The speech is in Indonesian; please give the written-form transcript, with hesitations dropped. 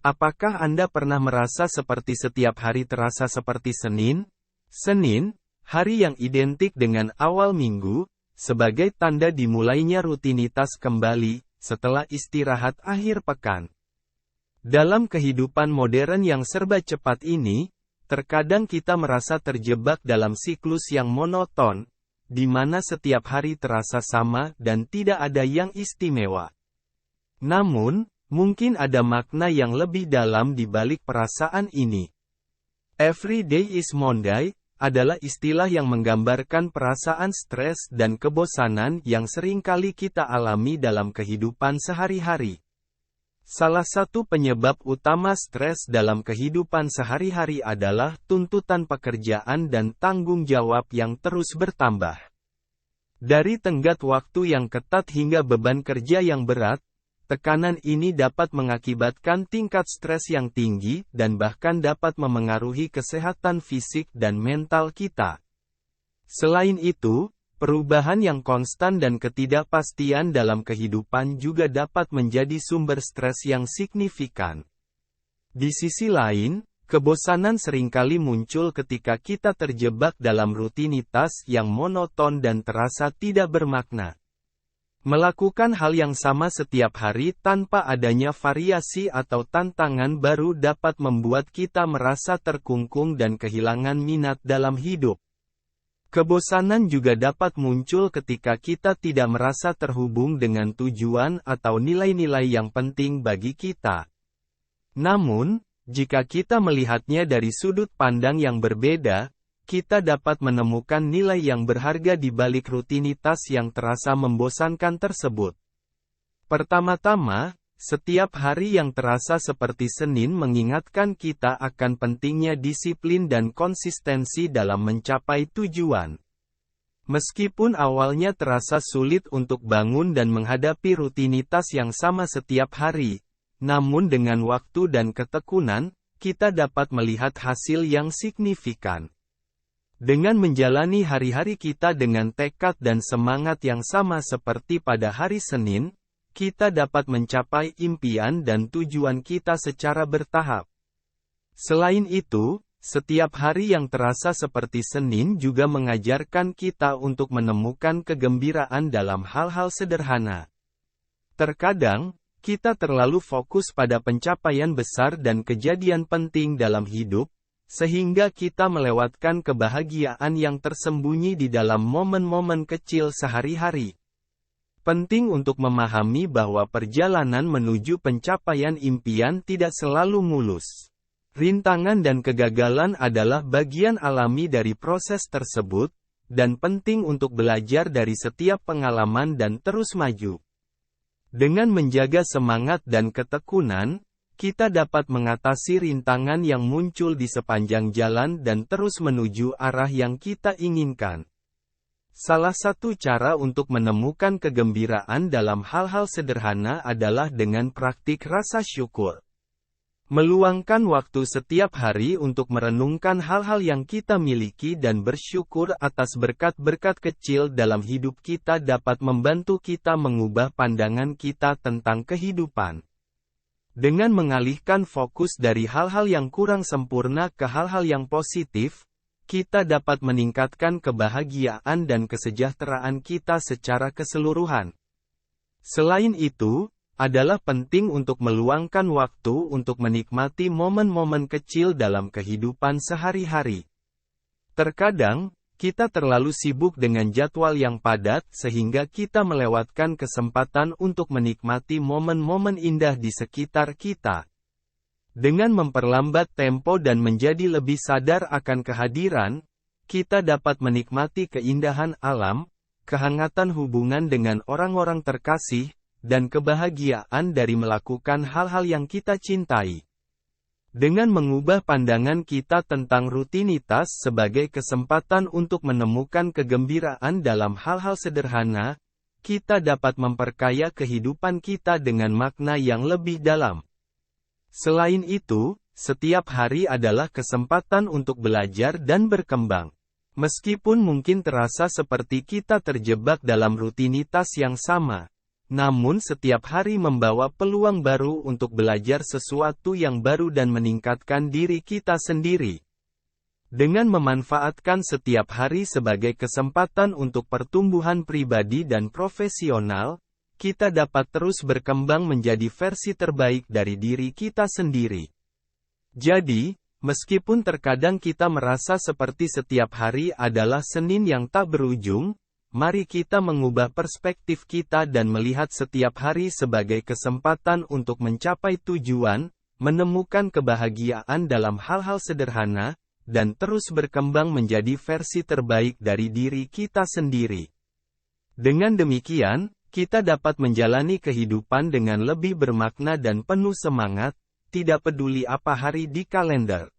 Apakah Anda pernah merasa seperti setiap hari terasa seperti Senin? Senin, hari yang identik dengan awal minggu, sebagai tanda dimulainya rutinitas kembali, setelah istirahat akhir pekan. Dalam kehidupan modern yang serba cepat ini, terkadang kita merasa terjebak dalam siklus yang monoton, di mana setiap hari terasa sama dan tidak ada yang istimewa. Namun, mungkin ada makna yang lebih dalam di balik perasaan ini. Every day is Monday adalah istilah yang menggambarkan perasaan stres dan kebosanan yang seringkali kita alami dalam kehidupan sehari-hari. Salah satu penyebab utama stres dalam kehidupan sehari-hari adalah tuntutan pekerjaan dan tanggung jawab yang terus bertambah. Dari tenggat waktu yang ketat hingga beban kerja yang berat, tekanan ini dapat mengakibatkan tingkat stres yang tinggi dan bahkan dapat memengaruhi kesehatan fisik dan mental kita. Selain itu, perubahan yang konstan dan ketidakpastian dalam kehidupan juga dapat menjadi sumber stres yang signifikan. Di sisi lain, kebosanan seringkali muncul ketika kita terjebak dalam rutinitas yang monoton dan terasa tidak bermakna. Melakukan hal yang sama setiap hari tanpa adanya variasi atau tantangan baru dapat membuat kita merasa terkungkung dan kehilangan minat dalam hidup. Kebosanan juga dapat muncul ketika kita tidak merasa terhubung dengan tujuan atau nilai-nilai yang penting bagi kita. Namun, jika kita melihatnya dari sudut pandang yang berbeda, kita dapat menemukan nilai yang berharga di balik rutinitas yang terasa membosankan tersebut. Pertama-tama, setiap hari yang terasa seperti Senin mengingatkan kita akan pentingnya disiplin dan konsistensi dalam mencapai tujuan. Meskipun awalnya terasa sulit untuk bangun dan menghadapi rutinitas yang sama setiap hari, namun dengan waktu dan ketekunan, kita dapat melihat hasil yang signifikan. Dengan menjalani hari-hari kita dengan tekad dan semangat yang sama seperti pada hari Senin, kita dapat mencapai impian dan tujuan kita secara bertahap. Selain itu, setiap hari yang terasa seperti Senin juga mengajarkan kita untuk menemukan kegembiraan dalam hal-hal sederhana. Terkadang, kita terlalu fokus pada pencapaian besar dan kejadian penting dalam hidup, sehingga kita melewatkan kebahagiaan yang tersembunyi di dalam momen-momen kecil sehari-hari. Penting untuk memahami bahwa perjalanan menuju pencapaian impian tidak selalu mulus. Rintangan dan kegagalan adalah bagian alami dari proses tersebut, dan penting untuk belajar dari setiap pengalaman dan terus maju. Dengan menjaga semangat dan ketekunan, kita dapat mengatasi rintangan yang muncul di sepanjang jalan dan terus menuju arah yang kita inginkan. Salah satu cara untuk menemukan kegembiraan dalam hal-hal sederhana adalah dengan praktik rasa syukur. Meluangkan waktu setiap hari untuk merenungkan hal-hal yang kita miliki dan bersyukur atas berkat-berkat kecil dalam hidup kita dapat membantu kita mengubah pandangan kita tentang kehidupan. Dengan mengalihkan fokus dari hal-hal yang kurang sempurna ke hal-hal yang positif, kita dapat meningkatkan kebahagiaan dan kesejahteraan kita secara keseluruhan. Selain itu, adalah penting untuk meluangkan waktu untuk menikmati momen-momen kecil dalam kehidupan sehari-hari. Terkadang, kita terlalu sibuk dengan jadwal yang padat sehingga kita melewatkan kesempatan untuk menikmati momen-momen indah di sekitar kita. Dengan memperlambat tempo dan menjadi lebih sadar akan kehadiran, kita dapat menikmati keindahan alam, kehangatan hubungan dengan orang-orang terkasih, dan kebahagiaan dari melakukan hal-hal yang kita cintai. Dengan mengubah pandangan kita tentang rutinitas sebagai kesempatan untuk menemukan kegembiraan dalam hal-hal sederhana, kita dapat memperkaya kehidupan kita dengan makna yang lebih dalam. Selain itu, setiap hari adalah kesempatan untuk belajar dan berkembang. Meskipun mungkin terasa seperti kita terjebak dalam rutinitas yang sama, Namun setiap hari membawa peluang baru untuk belajar sesuatu yang baru dan meningkatkan diri kita sendiri. Dengan memanfaatkan setiap hari sebagai kesempatan untuk pertumbuhan pribadi dan profesional, kita dapat terus berkembang menjadi versi terbaik dari diri kita sendiri. Jadi, meskipun terkadang kita merasa seperti setiap hari adalah Senin yang tak berujung, mari kita mengubah perspektif kita dan melihat setiap hari sebagai kesempatan untuk mencapai tujuan, menemukan kebahagiaan dalam hal-hal sederhana, dan terus berkembang menjadi versi terbaik dari diri kita sendiri. Dengan demikian, kita dapat menjalani kehidupan dengan lebih bermakna dan penuh semangat, tidak peduli apa hari di kalender.